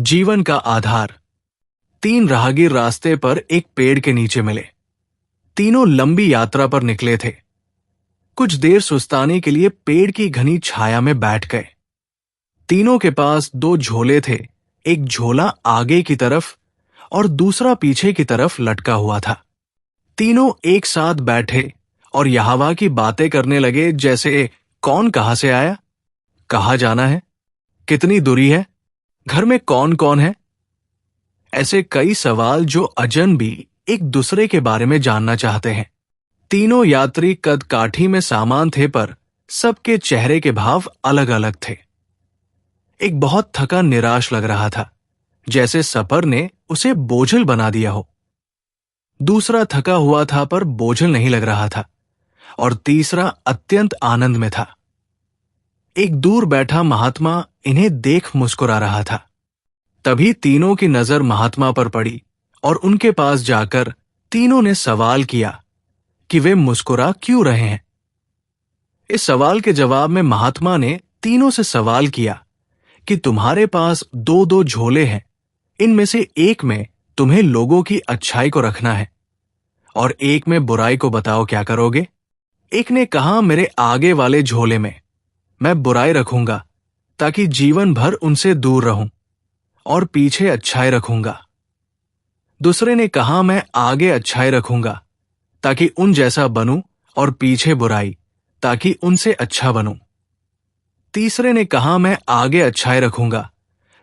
जीवन का आधार। तीन राहगीर रास्ते पर एक पेड़ के नीचे मिले। तीनों लंबी यात्रा पर निकले थे। कुछ देर सुस्ताने के लिए पेड़ की घनी छाया में बैठ गए। तीनों के पास दो झोले थे, एक झोला आगे की तरफ और दूसरा पीछे की तरफ लटका हुआ था। तीनों एक साथ बैठे और यहावा की बातें करने लगे, जैसे कौन कहां से आया, कहां जाना है, कितनी दूरी है, घर में कौन कौन है। ऐसे कई सवाल जो अजनबी एक दूसरे के बारे में जानना चाहते हैं। तीनों यात्री कद काठी में सामान थे, पर सबके चेहरे के भाव अलग अलग थे। एक बहुत थका निराश लग रहा था, जैसे सफर ने उसे बोझल बना दिया हो। दूसरा थका हुआ था पर बोझल नहीं लग रहा था, और तीसरा अत्यंत आनंद में था। एक दूर बैठा महात्मा इन्हें देख मुस्कुरा रहा था। तभी तीनों की नजर महात्मा पर पड़ी और उनके पास जाकर तीनों ने सवाल किया कि वे मुस्कुरा क्यों रहे हैं। इस सवाल के जवाब में महात्मा ने तीनों से सवाल किया कि तुम्हारे पास दो दो झोले हैं, इनमें से एक में तुम्हें लोगों की अच्छाई को रखना है और एक में बुराई को, बताओ क्या करोगे। एक ने कहा, मेरे आगे वाले झोले में मैं बुराई रखूंगा ताकि जीवन भर उनसे दूर रहूं, और पीछे अच्छाई रखूंगा। दूसरे ने कहा, मैं आगे अच्छाई रखूंगा ताकि उन जैसा बनूं, और पीछे बुराई ताकि उनसे अच्छा बनूं। तीसरे ने कहा, मैं आगे अच्छाई रखूंगा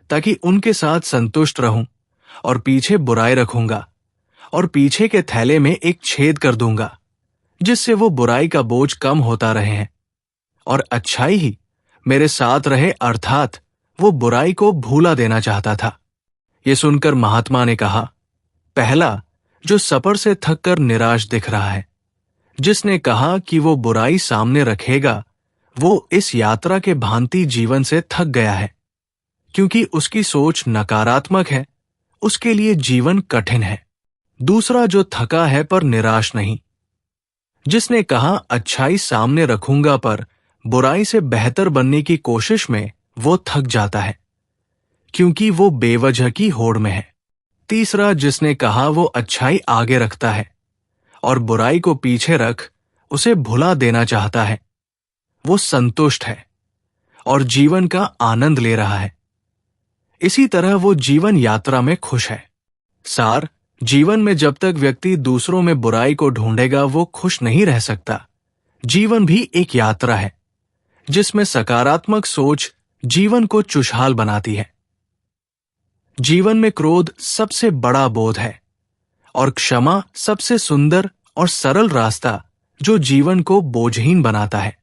ताकि उनके साथ संतुष्ट रहूं, और पीछे बुराई रखूंगा और पीछे के थैले में एक छेद कर दूंगा, जिससे वो बुराई का बोझ कम होता रहे हैं और अच्छाई ही मेरे साथ रहे, अर्थात वो बुराई को भूला देना चाहता था। ये सुनकर महात्मा ने कहा, पहला जो सफर से थक कर निराश दिख रहा है, जिसने कहा कि वो बुराई सामने रखेगा, वो इस यात्रा के भांति जीवन से थक गया है, क्योंकि उसकी सोच नकारात्मक है, उसके लिए जीवन कठिन है। दूसरा जो थका है पर निराश नहीं, जिसने कहा अच्छाई सामने रखूंगा पर बुराई से बेहतर बनने की कोशिश में वो थक जाता है, क्योंकि वो बेवजह की होड़ में है। तीसरा जिसने कहा वो अच्छाई आगे रखता है और बुराई को पीछे रख उसे भुला देना चाहता है, वो संतुष्ट है और जीवन का आनंद ले रहा है। इसी तरह वो जीवन यात्रा में खुश है। सार, जीवन में जब तक व्यक्ति दूसरों में बुराई को ढूंढेगा, वो खुश नहीं रह सकता। जीवन भी एक यात्रा है, जिसमें सकारात्मक सोच जीवन को खुशहाल बनाती है। जीवन में क्रोध सबसे बड़ा बोझ है और क्षमा सबसे सुंदर और सरल रास्ता जो जीवन को बोझहीन बनाता है।